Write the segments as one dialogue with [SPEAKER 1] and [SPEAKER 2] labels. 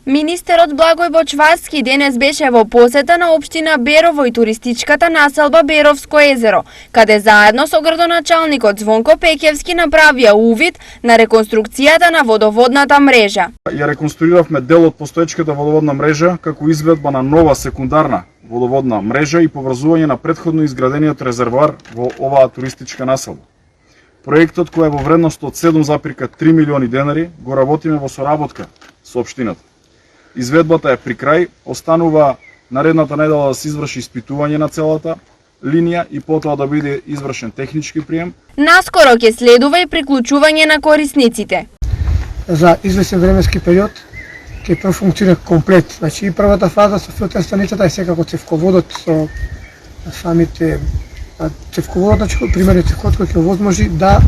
[SPEAKER 1] Министерот Благој Бочварски денес беше во посета на општина Берово и туристичката населба Беровско езеро, каде заедно со градоначалникот Звонко Пеќевски направија увид на реконструкцијата на водоводната мрежа.
[SPEAKER 2] Ја реконструиравме дел од постоечката водоводна мрежа како изградба на нова секундарна водоводна мрежа и поврзување на претходно изградениот резервоар во оваа туристичка населба. Проектот, кој е во вредност од 7,3 милиони денари, го работиме во соработка со општината. Изведбата е при крај, останува наредната недела да се изврши испитување на целата линија и потоа да биде извршен технички прием.
[SPEAKER 1] Наскоро ќе следува и приклучување на корисниците.
[SPEAKER 3] За известен временски период ќе профункционира комплет. Значи и првата фаза со филтер станицата и секако цевководот со самите цевководот, значи примерно цевководот кој ќе овозможи да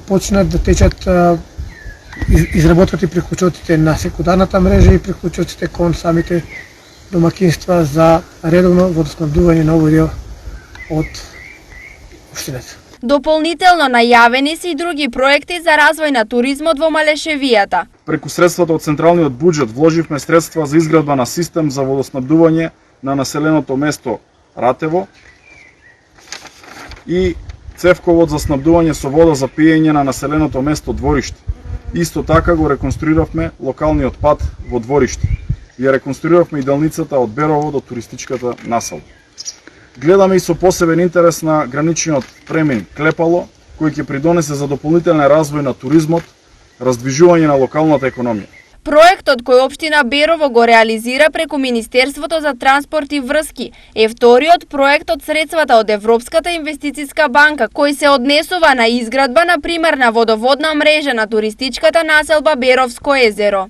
[SPEAKER 3] почнат да течат изработката и приклучоците на секундарната мрежа и приклучоците кон самите домакинства за редовно водоснабдување на овој дел од општината.
[SPEAKER 1] Дополнително најавени се и други проекти за развој на туризмот во Малешевијата.
[SPEAKER 2] Преку средствата од централниот буџет вложивме средства за изградба на систем за водоснабдување на населеното место Ратево и цевковод за снабдување со вода за пиење на населеното место Двориште. Исто така го реконструиравме локалниот пат во Двориште. Ја реконструиравме и делницата од Берово до туристичката населба. Гледаме и со посебен интерес на граничниот премин Клепало, кој ќе придонесе за дополнителен развој на туризмот, раздвижување на локалната економија.
[SPEAKER 1] Проектот кој општина Берово го реализира преку Министерството за транспорт и врски е вториот проект од средствата од Европската инвестициска банка кој се однесува на изградба на примерна водоводна мрежа на туристичката населба Беровско езеро.